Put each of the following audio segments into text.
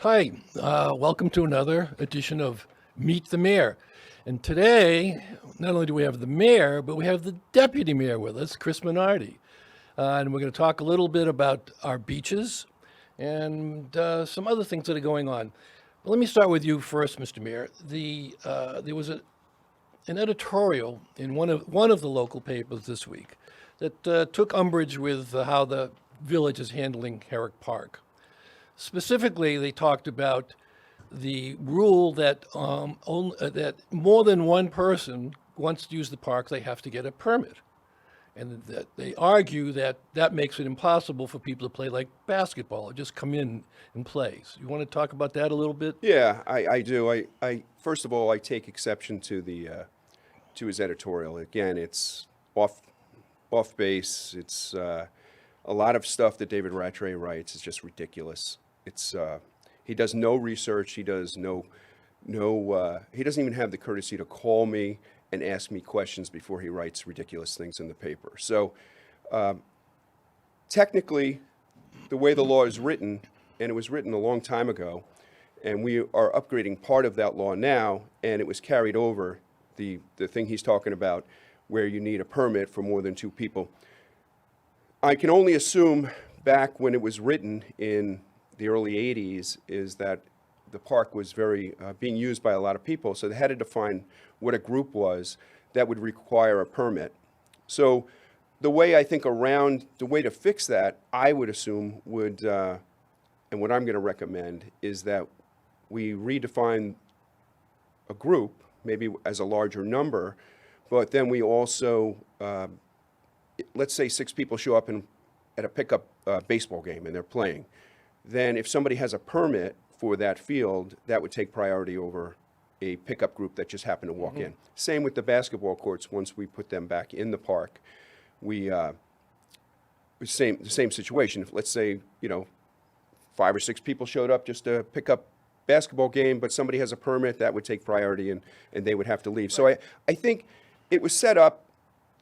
Hi, welcome to another edition of Meet the Mayor. And today, not only do we have the mayor, but we have the deputy mayor with us, Chris Minardi. And we're going to talk a little bit about our beaches and some other things that are going on. But let me start with you first, Mr. Mayor. There was an editorial in one of the local papers this week that took umbrage with how the village is handling Herrick Park. Specifically, they talked about the rule that that more than one person wants to use the park, they have to get a permit, and that they argue that that makes it impossible for people to play like basketball or just come in and play. So you want to talk about that a little bit? Yeah, I do. I first of all, I take exception to to his editorial. Again, it's off base. It's a lot of stuff that David Rattray writes is just ridiculous. It's he does no research. He does no he doesn't even have the courtesy to call me and ask me questions before he writes ridiculous things in the paper. So technically, the way the law is written, and it was written a long time ago, and we are upgrading part of that law now, and it was carried over, the thing he's talking about, where you need a permit for more than two people. I can only assume back when it was written in the early 80s is that the park was very being used by a lot of people, so they had to define what a group was that would require a permit. So the way I think around, the way to fix that, I would assume would, and what I'm going to recommend is that we redefine a group, maybe as a larger number, but then we also, let's say 6 people show up at a pickup baseball game and they're playing. Then if somebody has a permit for that field, that would take priority over a pickup group that just happened to walk in. Same with the basketball courts. Once we put them back in the park, the same situation. If, let's say, 5 or 6 people showed up just to pick up basketball game, but somebody has a permit, that would take priority and they would have to leave. So I think it was set up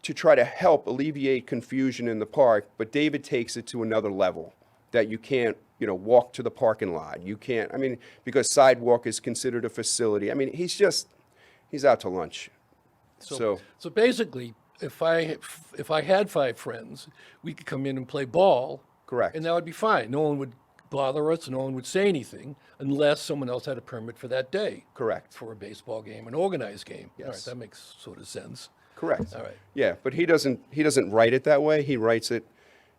to try to help alleviate confusion in the park, but David takes it to another level that you can't, walk to the parking lot. You can't, because sidewalk is considered a facility. He's out to lunch. So basically, if I had 5 friends, we could come in and play ball. Correct. And that would be fine. No one would bother us, no one would say anything unless someone else had a permit for that day. Correct. For a baseball game, an organized game. Yes. All right, that makes sort of sense. Correct. All right. Yeah, but he doesn't write it that way. He writes it,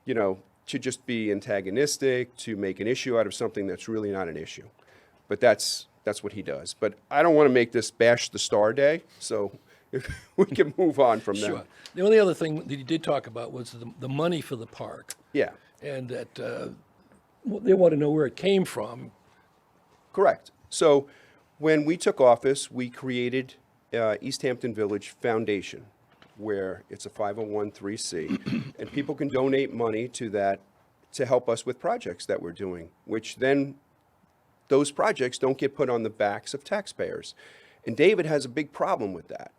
to just be antagonistic, to make an issue out of something that's really not an issue. But that's what he does. But I don't want to make this Bash the Star Day, so if we can move on from Sure. that. The only other thing that he did talk about was the money for the park. Yeah, And that they want to know where it came from. correct. So when we took office, we created East Hampton Village Foundation, where it's a 501(c), and people can donate money to that to help us with projects that we're doing, which then those projects don't get put on the backs of taxpayers. And David has a big problem with that.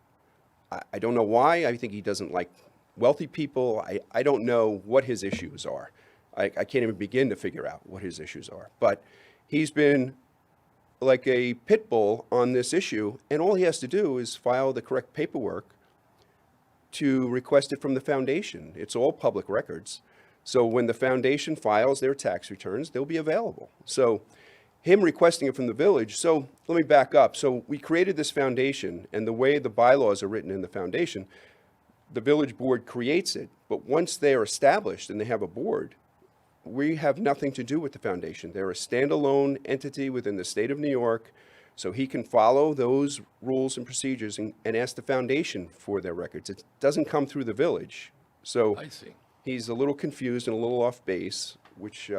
I don't know why. I think he doesn't like wealthy people. I don't know what his issues are. I can't even begin to figure out what his issues are. But he's been like a pit bull on this issue, and all he has to do is file the correct paperwork to request it from the foundation. It's all public records. So when the foundation files their tax returns, they'll be available. So him requesting it from the village, so let me back up. So we created this foundation, and the way the bylaws are written in the foundation, the village board creates it, but once they are established and they have a board, we have nothing to do with the foundation. They're a standalone entity within the state of New York, so he can follow those rules and procedures and ask the foundation for their records. It doesn't come through the village. So I see. he's a little confused and a little off base, which,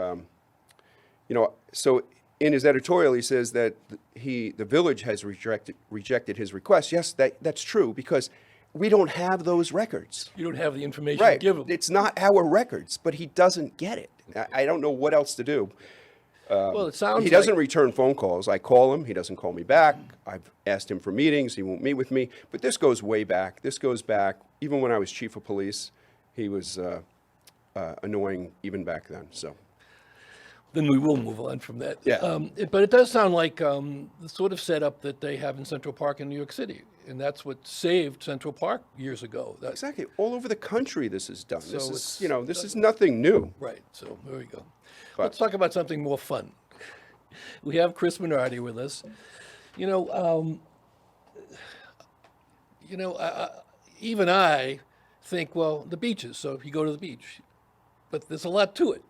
so in his editorial, he says that the village has rejected his request. Yes, that's true, because we don't have those records. You don't have the information Right. to give him. It's not our records, but he doesn't get it. I don't know what else to do. Well, it sounds He doesn't return phone calls. I call him. He doesn't call me back. I've asked him for meetings. He won't meet with me. But this goes way back. This goes back, even when I was chief of police, he was annoying even back then. So then we will move on from that. Yeah. But it does sound like the sort of setup that they have in Central Park in New York City, and that's what saved Central Park years ago. Exactly. All over the country, this is done. This So is, it's- this is nothing new. Right. So there we go. But- Let's talk about something more fun. We have Chris Minardi with us. You know, even I think, well, the beaches. So if you go to the beach, but there's a lot to it.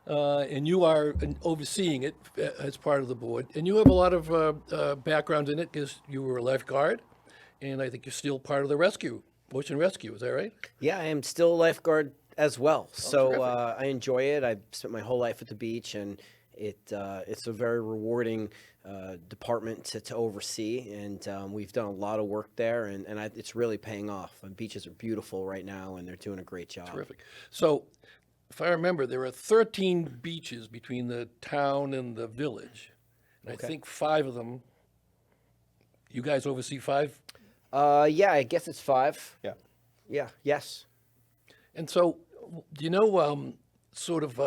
And you are overseeing it as part of the board, and you have a lot of background in it because you were a lifeguard, and I think you're still part of the ocean rescue. Is that right? Yeah, I am still a lifeguard as well. So terrific. I enjoy it. I've spent my whole life at the beach, and it's a very rewarding department to oversee. And we've done a lot of work there, and it's really paying off. The beaches are beautiful right now, and they're doing a great job. Terrific. So, if I remember, there are 13 beaches between the town and the village, and I think 5 of them. You guys oversee 5, Yeah, I guess it's 5. Yeah. Yeah. Yes. and so do you know sort of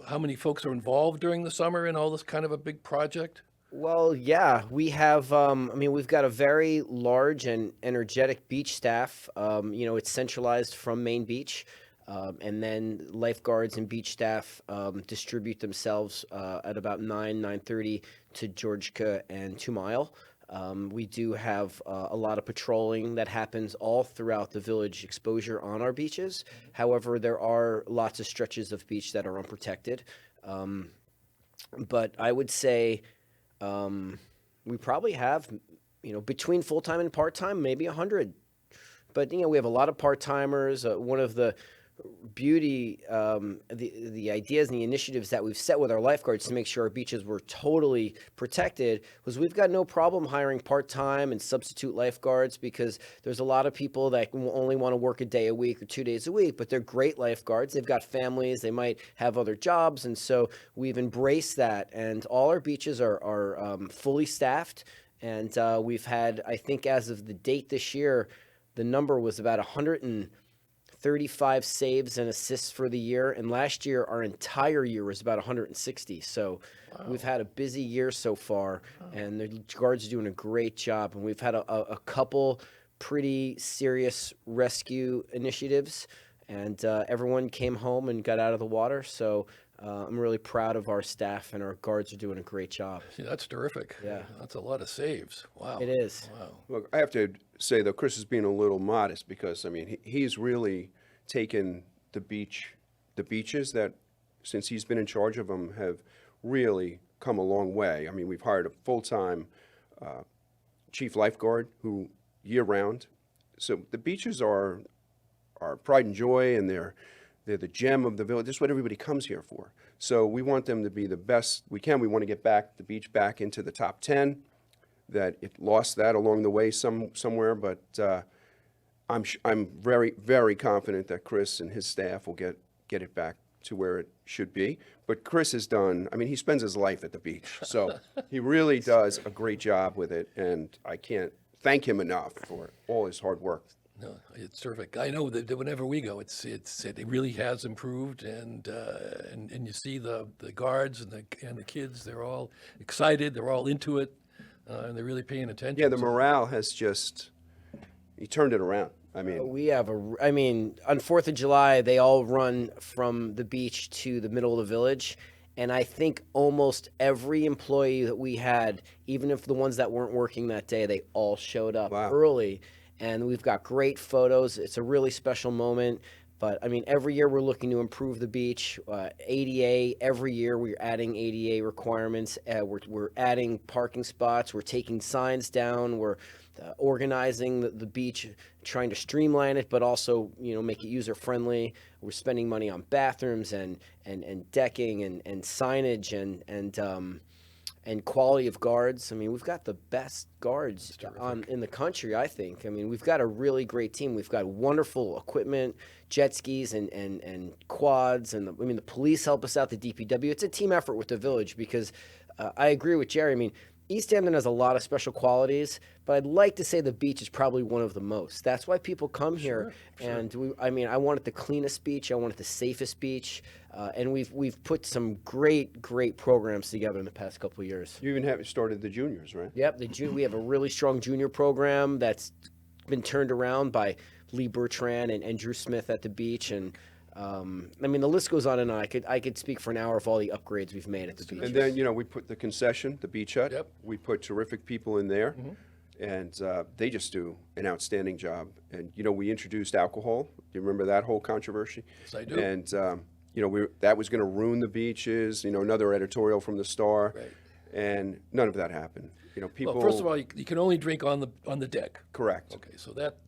how many folks are involved during the summer in all this kind of a big project? Well, yeah, we have. We've got a very large and energetic beach staff. It's centralized from Main Beach, and then lifeguards and beach staff distribute themselves at about 9:30 to Georgica and 2 Mile. We do have a lot of patrolling that happens all throughout the village exposure on our beaches. However, there are lots of stretches of beach that are unprotected. But I would say we probably have, between full-time and part-time, maybe 100. But, we have a lot of part-timers. One of the beauty, the ideas and the initiatives that we've set with our lifeguards to make sure our beaches were totally protected was we've got no problem hiring part-time and substitute lifeguards, because there's a lot of people that only want to work a day a week or 2 days a week, but they're great lifeguards. They've got families, they might have other jobs, and so we've embraced that, and all our beaches are fully staffed. And we've had, I think as of the date this year, the number was about 135 saves and assists for the year, and last year our entire year was about 160. So we've had a busy year so far, and the guards are doing a great job. And we've had a couple pretty serious rescue initiatives, and everyone came home and got out of the water. So I'm really proud of our staff, and our guards are doing a great job. Yeah, that's terrific. Yeah. That's a lot of saves. Wow. It is. Wow. Look, I have to say, though, Chris is being a little modest because, he's really taken the beaches that, since he's been in charge of them, have really come a long way. We've hired a full-time chief lifeguard who year-round. So the beaches are our pride and joy, and they're the gem of the village. This is what everybody comes here for. So we want them to be the best we can. We want to get the beach back into the top 10. That it lost that along the way somewhere, but I'm very, very confident that Chris and his staff will get it back to where it should be. But Chris has done, he spends his life at the beach, so he really does a great job with it, and I can't thank him enough for all his hard work. No, it's terrific. I know that whenever we go, it really has improved, and you see the guards and the kids. They're all excited. They're all into it, and they're really paying attention. Yeah, the morale has he turned it around. We have on 4th of July, they all run from the beach to the middle of the village. And I think almost every employee that we had, even if the ones that weren't working that day, they all showed up early. And we've got great photos. It's a really special moment. But, every year we're looking to improve the beach. ADA, every year we're adding ADA requirements. We're adding parking spots. We're taking signs down. We're organizing the beach, trying to streamline it, but also, make it user-friendly. We're spending money on bathrooms and decking and signage and quality of guards. We've got the best guards in the country, I think. We've got a really great team. We've got wonderful equipment, jet skis and quads, and the police help us out, the DPW. It's a team effort with the village because I agree with Jerry. East Hampton has a lot of special qualities, but I'd like to say the beach is probably one of the most. That's why people come here. And I want it the cleanest beach. I want it the safest beach. And we've put some great programs together in the past couple of years. You even have started the juniors, right? Yep, we have a really strong junior program that's been turned around by Lee Bertrand and Drew Smith at the beach, and the list goes on and on. I could speak for an hour of all the upgrades we've made at the beach. And then, we put the concession, the beach hut. Yep. We put terrific people in there, and they just do an outstanding job. And, we introduced alcohol. Do you remember that whole controversy? Yes, I do. And, that was going to ruin the beaches, another editorial from the Star. Right. And none of that happened. People. Well, first of all, you can only drink on the deck. Correct. Okay, so that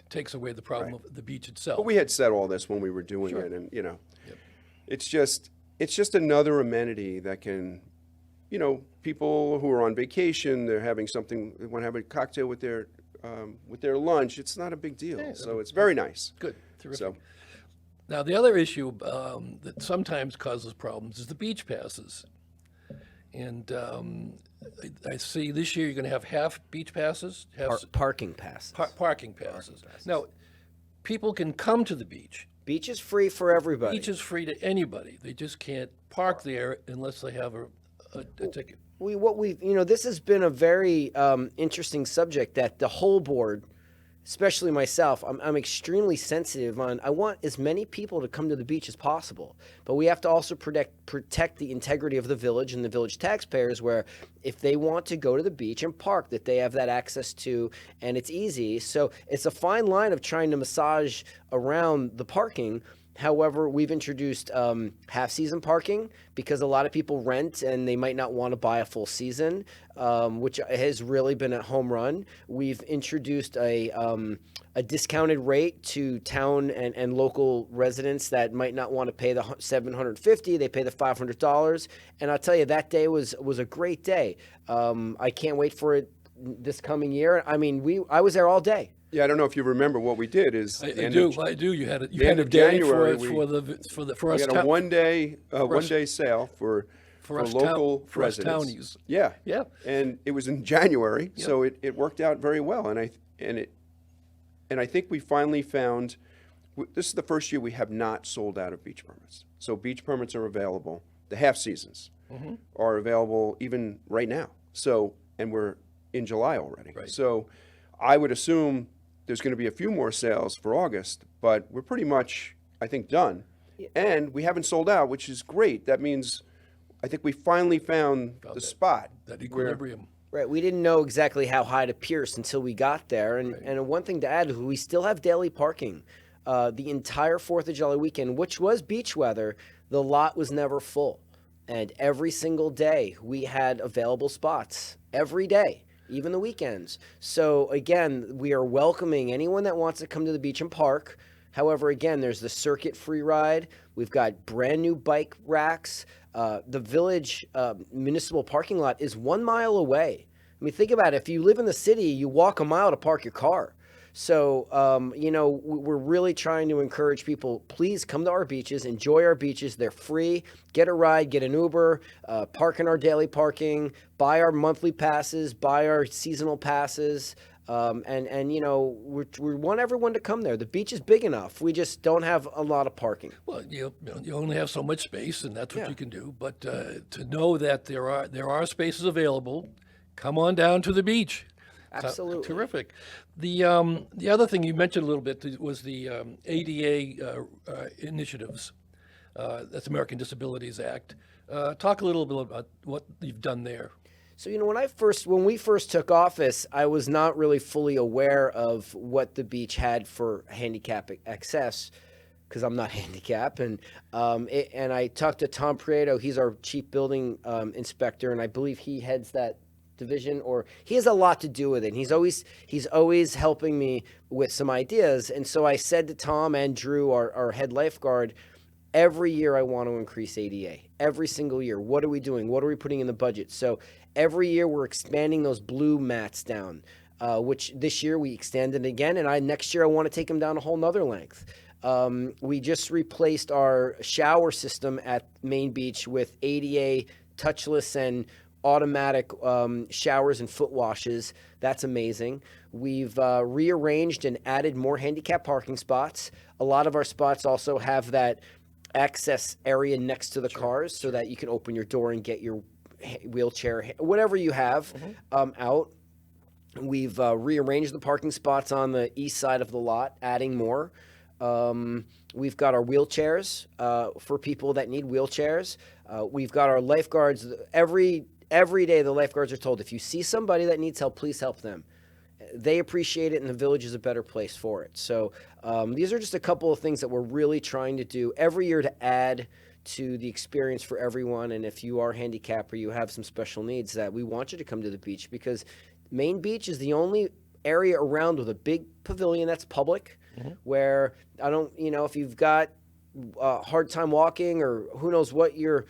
takes away the problem of the beach itself. But we had said all this when we were doing it, and it's just another amenity that can, people who are on vacation, they're having something, they want to have a cocktail with their lunch. It's not a big deal, so it's very nice. Good, terrific. So, now, the other issue that sometimes causes problems is the beach passes. And I see this year you're going to have half beach passes, Parking passes. parking passes. Now, people can come to the beach. Beach is free for everybody. Beach is free to anybody. They just can't park there unless they have a ticket. This has been a very interesting subject that the whole board, especially myself, I'm extremely sensitive on. I want as many people to come to the beach as possible, but we have to also protect the integrity of the village and the village taxpayers, where if they want to go to the beach and park, that they have that access to, and it's easy. So it's a fine line of trying to massage around the parking. However, we've introduced half-season parking because a lot of people rent and they might not want to buy a full season, which has really been a home run. We've introduced a discounted rate to town and local residents that might not want to pay the $750. They pay the $500, and I'll tell you, that day was a great day. I can't wait for it this coming year. I was there all day. yeah, I don't know if you remember what we did is I do. You had a end of day January, for us. we had a one-day sale for us local for us residents. townies. Yeah, Yeah. and it was in January, so it worked out very well. And I think we finally found this is the first year we have not sold out of beach permits. So beach permits are available. The half seasons are available even right now. So, and we're in July already. Right. So I would assume there's going to be a few more sales for August, but we're pretty much, I think, done. Yeah. And we haven't sold out, which is great. That means I think we finally found the spot. That equilibrium. Right, we didn't know exactly how high to pierce until we got there. And one thing to add, we still have daily parking. The entire 4th of July weekend, which was beach weather, the lot was never full. And every single day we had available spots, every day, even the weekends. So again, we are welcoming anyone that wants to come to the beach and park. However, again, there's the circuit free ride. We've got brand new bike racks. The village municipal parking lot is 1 mile away. I mean, think about it. If you live in the city, you walk a mile to park your car. So, we're really trying to encourage people, please come to our beaches, enjoy our beaches. They're free. Get a ride, get an Uber, park in our daily parking, buy our monthly passes, buy our seasonal passes. We want everyone to come there. The beach is big enough. We just don't have a lot of parking. Well, you only have so much space, and that's what you can do. But to know that there are spaces available, come on down to the beach. Absolutely. Terrific. The other thing you mentioned a little bit was the ADA initiatives. That's American Disabilities Act. Talk a little bit about what you've done there. So, when we first took office, I was not really fully aware of what the beach had for handicap access, because I'm not handicapped. And I talked to Tom Prieto. He's our chief building inspector, and I believe he heads that division, or he has a lot to do with it. He's always helping me with some ideas. And so I said to Tom and Drew, our head lifeguard, every year I want to increase ADA. Every single year. What are we doing? What are we putting in the budget? So every year we're expanding those blue mats down, which this year we extended again. And next year I want to take them down a whole nother length. We just replaced our shower system at Main Beach with ADA touchless and automatic showers and foot washes. That's amazing. We've rearranged and added more handicap parking spots. A lot of our spots also have that access area next to the cars so that you can open your door and get your wheelchair, whatever you have, out. We've rearranged the parking spots on the east side of the lot, adding more. We've got our wheelchairs for people that need wheelchairs. We've got our lifeguards. Every day the lifeguards are told, if you see somebody that needs help, please help them. They appreciate it, and the village is a better place for it. So these are just a couple of things that we're really trying to do every year to add to the experience for everyone. And if you are handicapped or you have some special needs, that we want you to come to the beach, because Main Beach is the only area around with a big pavilion that's public, where if you've got a hard time walking, or who knows what your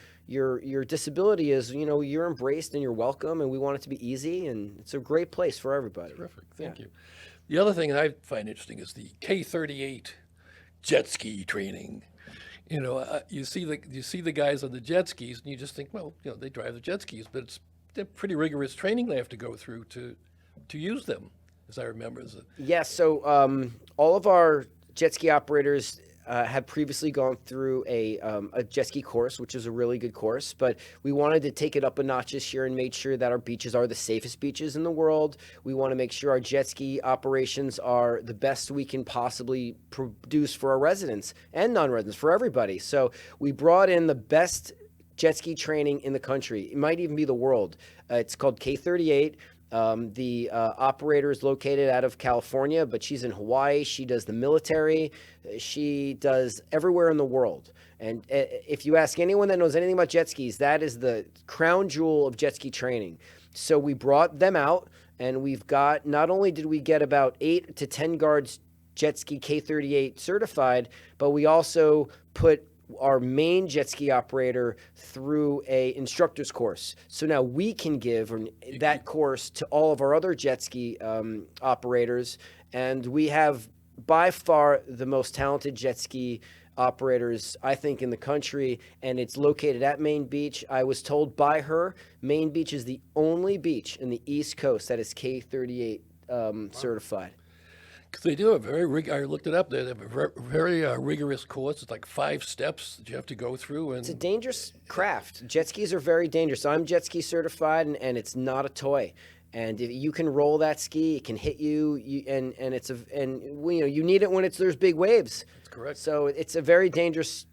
disability is, you're embraced and you're welcome, and we want it to be easy, and it's a great place for everybody. Terrific, thank you. The other thing that I find interesting is the K-38 jet ski training. You see the guys on the jet skis, and you just think, well, they drive the jet skis, but they're pretty rigorous training they have to go through to use them, as I remember. Yes, so all of our jet ski operators had previously gone through a jet ski course, which is a really good course, but we wanted to take it up a notch this year and make sure that our beaches are the safest beaches in the world. We want to make sure our jet ski operations are the best we can possibly produce for our residents and non-residents, for everybody. So we brought in the best jet ski training in the country. It might even be the world. It's called K-38. The operator is located out of California, but she's in Hawaii. She does the military. She does everywhere in the world. And if you ask anyone that knows anything about jet skis, that is the crown jewel of jet ski training. So we brought them out, and we've got, not only did we get about 8 to 10 guards jet ski K-38 certified, but we also put our main jet ski operator through a instructor's course. So now we can give that course to all of our other jet ski operators. And we have by far the most talented jet ski operators, I think, in the country. And it's located at Main Beach. I was told by her, Main Beach is the only beach in the East Coast that is K-38 certified. They do have I looked it up. They have a very rigorous course. It's like 5 steps that you have to go through. And it's a dangerous craft. Jet skis are very dangerous. I'm jet ski certified, and it's not a toy. And if you can roll that ski, it can hit you. You need it when there's big waves. That's correct. So it's a very dangerous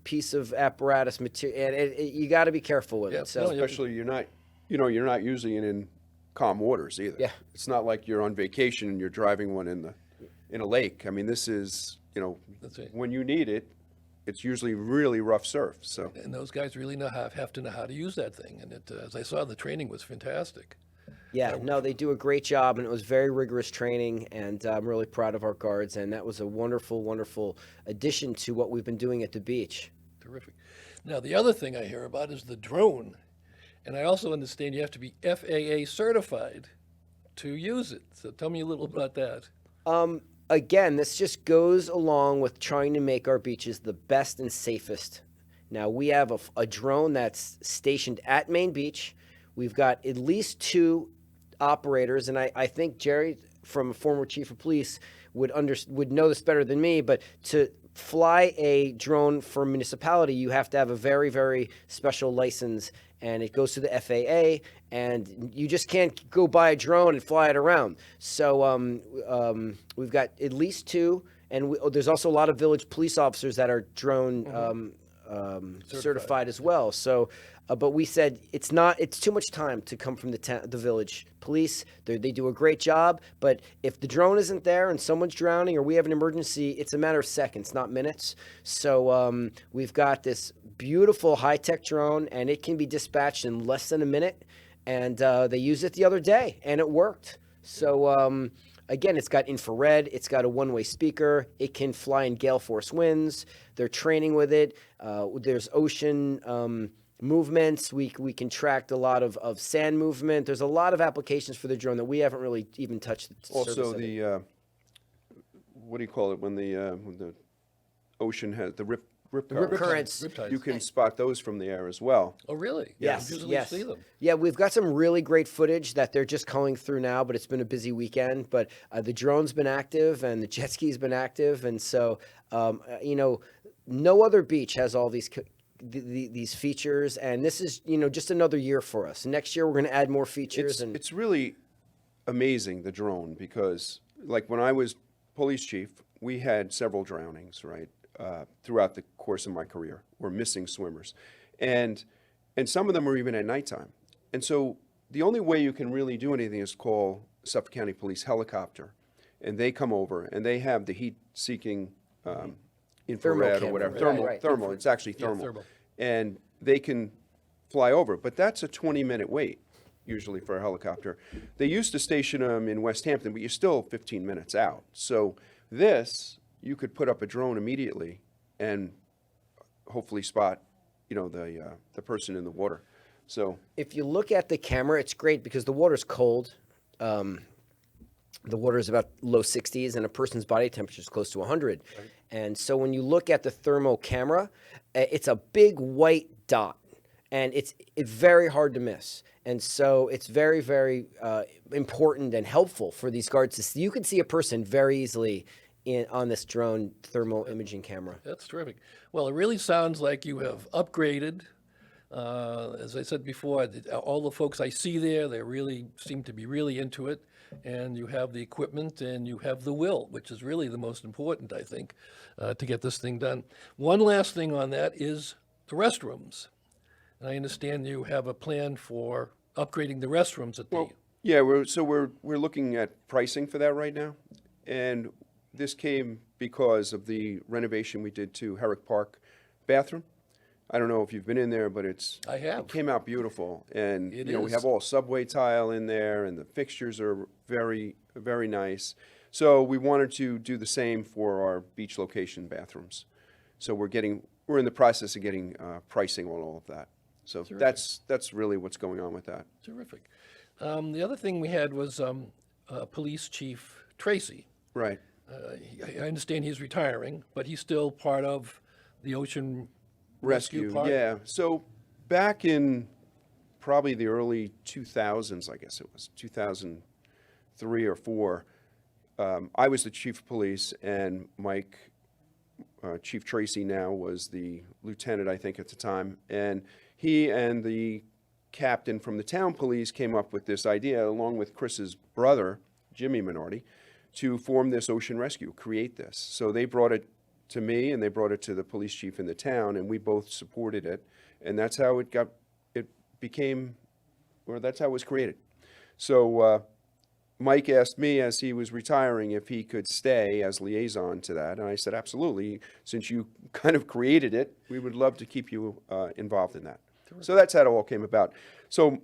piece of apparatus material, and you got to be careful with it. So especially you're not using it in calm waters either. Yeah. It's not like you're on vacation and you're driving one in a lake. I mean, this is, That's it. when you need it, it's usually really rough surf. So, And those guys really have to know how to use that thing. And as I saw, the training was fantastic. yeah, no, they do a great job, and it was very rigorous training, and I'm really proud of our guards, and that was a wonderful, wonderful addition to what we've been doing at the beach. Terrific. Now, the other thing I hear about is the drone. And I also understand you have to be FAA certified to use it. So tell me a little about that. Again, this just goes along with trying to make our beaches the best and safest. Now, we have a drone that's stationed at Main Beach. We've got at least 2 operators, and I think Jerry, from a former chief of police, would know this better than me, but to fly a drone for a municipality, you have to have a very, very special license, and it goes to the FAA, and you just can't go buy a drone and fly it around. So we've got at least 2, and there's also a lot of village police officers that are drone certified as well. So, but we said it's too much time to come from the village police. They do a great job, but if the drone isn't there and someone's drowning or we have an emergency, it's a matter of seconds, not minutes. So we've got this beautiful high-tech drone, and it can be dispatched in less than a minute. And they used it the other day, and it worked. So again, it's got infrared. It's got a one-way speaker. It can fly in gale force winds. They're training with it. There's ocean movements. We can track a lot of sand movement. There's a lot of applications for the drone that we haven't really even touched. also the what do you call it when the ocean has the rip Rip currents. currents. Riptides. You can spot those from the air as well. Oh, really? Yes, You usually yes. see them. Yeah, we've got some really great footage that they're just culling through now, but it's been a busy weekend. But the drone's been active and the jet ski's been active. And so, no other beach has all these features. And this is, just another year for us. Next year, we're going to add more features. It's really amazing, the drone, because like when I was police chief, we had several drownings, right, throughout the course of my career, or missing swimmers. And some of them were even at nighttime. And so the only way you can really do anything is call Suffolk County Police helicopter. And they come over, and they have the heat-seeking infrared or camera, whatever. right, right. Thermal. It's actually Yeah, thermal. thermal. And they can fly over. But that's a 20-minute wait, usually, for a helicopter. They used to station them in West Hampton, but you're still 15 minutes out. So this, you could put up a drone immediately and hopefully spot, the person in the water. So If you look at the camera, it's great because the water's cold. The water is about low 60s, and a person's body temperature is close to 100. Right. And so when you look at the thermal camera, it's a big white dot, and it's very hard to miss. And so it's very, very important and helpful for these guards to see. You can see a person very easily on this drone thermal imaging camera. That's terrific. Well, it really sounds like you have upgraded. As I said before, all the folks I see there, they really seem to be really into it. And you have the equipment and you have the will, which is really the most important, I think, to get this thing done. One last thing on that is the restrooms. And I understand you have a plan for upgrading the restrooms at the... yeah, we're looking at pricing for that right now. And this came because of the renovation we did to Herrick Park bathroom. I don't know if you've been in there, but I have. It came out beautiful. And, It we is. have all subway tile in there, and the fixtures are very, very nice. So we wanted to do the same for our beach location bathrooms. So we're in the process of getting pricing on all of that. So that's really what's going on with that. Terrific. The other thing we had was Police Chief Tracy. Right. I understand he's retiring, but he's still part of the Ocean Rescue part? Yeah. So back in probably the early 2000s, I guess it was 2003 or 4, I was the chief of police, and Mike, Chief Tracy now, was the lieutenant, I think, at the time. And he and the captain from the town police came up with this idea, along with Chris's brother, Jimmy Minardi, to form this Ocean Rescue, create this. So they brought it to me, and they brought it to the police chief in the town, and we both supported it. And that's how it was created. So Mike asked me as he was retiring if he could stay as liaison to that. And I said, absolutely. Since you kind of created it, we would love to keep you involved in that. Terrific. So that's how it all came about. So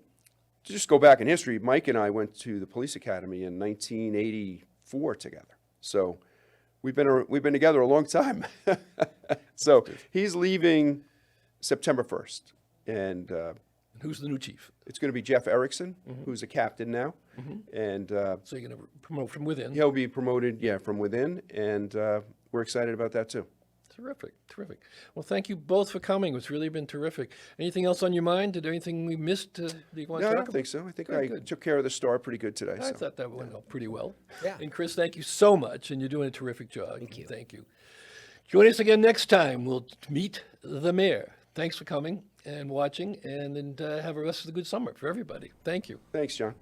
to just go back in history, Mike and I went to the police academy in 1984 together. So we've been together a long time. So he's leaving September 1st. And who's the new chief? it's going to be Jeff Erickson, who's a captain now. And So you're going to promote from within. he'll be promoted, from within. And we're excited about that, too. Terrific, terrific. Well, thank you both for coming. It's really been terrific. Anything else on your mind? Did anything we missed that you want to No, I talk don't about? think so. I think Very I good. took care of the star pretty good today. I So. thought that went pretty well. Yeah. And Chris, thank you so much, and you're doing a terrific job. Thank you. Thank you. Join us again next time. We'll meet the mayor. Thanks for coming and watching, and have a rest of the good summer for everybody. Thank you. Thanks, John.